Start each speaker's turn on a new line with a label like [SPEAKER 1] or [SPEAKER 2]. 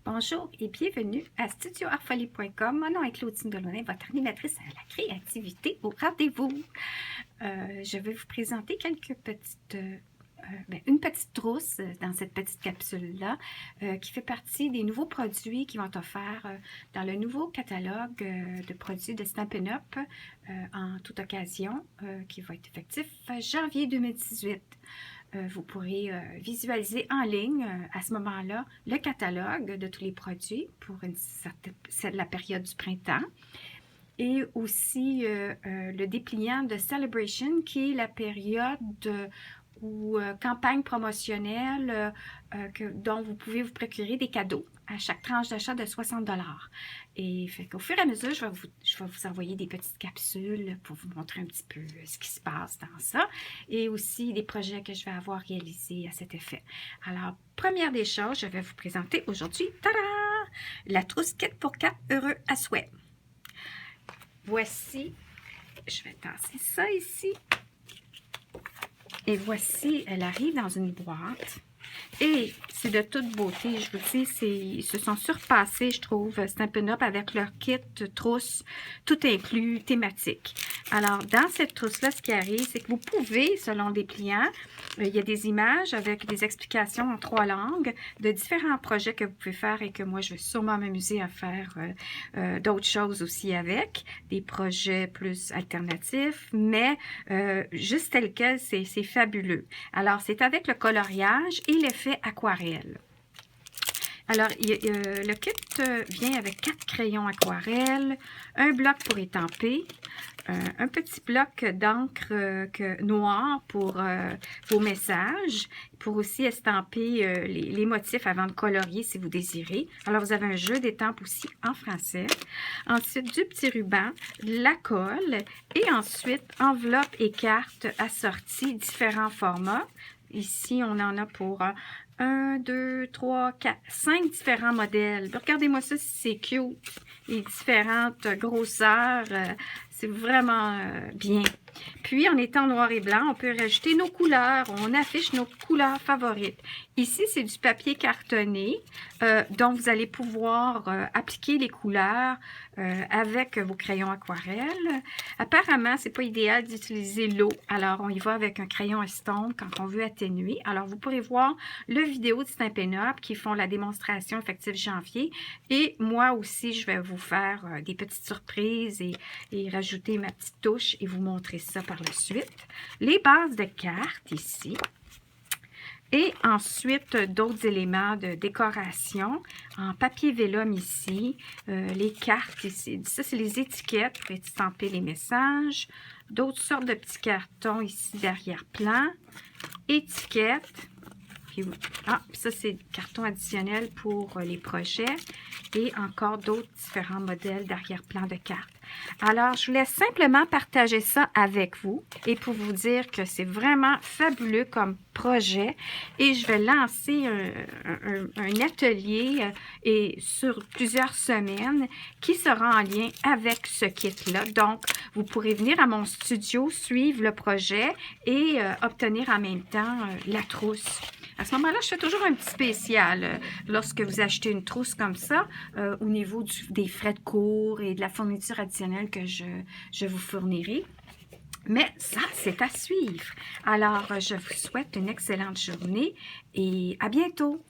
[SPEAKER 1] Bonjour et bienvenue à studioartfolie.com. Mon nom est Claudine Delaunay, votre animatrice à la créativité au rendez-vous. Je vais vous présenter une petite trousse dans cette petite capsule-là qui fait partie des nouveaux produits qui vont être offerts dans le nouveau catalogue de produits de Stampin' Up en toute occasion qui va être effectif janvier 2018. Vous pourrez visualiser en ligne à ce moment-là le catalogue de tous les produits pour la période du printemps et aussi le dépliant de Celebration qui est la période ou campagne promotionnelle dont vous pouvez vous procurer des cadeaux à chaque tranche d'achat de 60 $. Et fait qu'au fur et à mesure, je vais vous envoyer des petites capsules pour vous montrer un petit peu ce qui se passe dans ça et aussi des projets que je vais avoir réalisés à cet effet. Alors, première des choses, je vais vous présenter aujourd'hui, tada! La trousse Kit pour 4 heureux à souhait. Voici, je vais tasser ça ici. Et voici, elle arrive dans une boîte. Et c'est de toute beauté, je vous dis, ils se sont surpassés, je trouve, Stampin' Up avec leur kit trousse, tout inclus, thématique. Alors, dans cette trousse-là, ce qui arrive, c'est que vous pouvez, selon des pliants, il y a des images avec des explications en 3 langues de différents projets que vous pouvez faire et que moi, je vais sûrement m'amuser à faire d'autres choses aussi avec, des projets plus alternatifs, mais juste tel quel, c'est fabuleux. Alors, c'est avec le coloriage et l'effet aquarelle. Alors, le kit vient avec 4 crayons aquarelle, un bloc pour étamper, un petit bloc d'encre noire pour vos messages, pour aussi estamper les motifs avant de colorier si vous désirez. Alors, vous avez un jeu d'étampes aussi en français. Ensuite, du petit ruban, la colle et ensuite, enveloppe et carte assorties, différents formats. Ici, on en a pour 1, 2, 3, 4, 5 différents modèles. Regardez-moi ça, c'est cute. Les différentes grosseurs, c'est vraiment bien. Puis, en étant noir et blanc, on peut rajouter nos couleurs. On affiche nos couleurs favorites. Ici, c'est du papier cartonné, dont vous allez pouvoir appliquer les couleurs avec vos crayons aquarelles. Apparemment, c'est pas idéal d'utiliser l'eau. Alors, on y va avec un crayon estompe quand on veut atténuer. Alors, vous pourrez voir le vidéo de Stampin' Up qui font la démonstration effective janvier. Et moi aussi, je vais vous faire des petites surprises et rajouter ma petite touche et vous montrer ça par la suite. Les bases de cartes ici. Et ensuite, d'autres éléments de décoration en papier vélum ici. Les cartes ici. Ça, c'est les étiquettes pour estamper les messages. D'autres sortes de petits cartons ici d'arrière-plan. Étiquettes. Puis ça, c'est carton additionnel pour les projets. Et encore d'autres différents modèles d'arrière-plan de cartes. Alors, je voulais simplement partager ça avec vous et pour vous dire que c'est vraiment fabuleux comme projet et je vais lancer un atelier et sur plusieurs semaines qui sera en lien avec ce kit-là. Donc, vous pourrez venir à mon studio, suivre le projet et obtenir en même temps la trousse. À ce moment-là, je fais toujours un petit spécial lorsque vous achetez une trousse comme ça au niveau des frais de cours et de la fourniture additionnelle que je vous fournirai. Mais ça, c'est à suivre. Alors, je vous souhaite une excellente journée et à bientôt.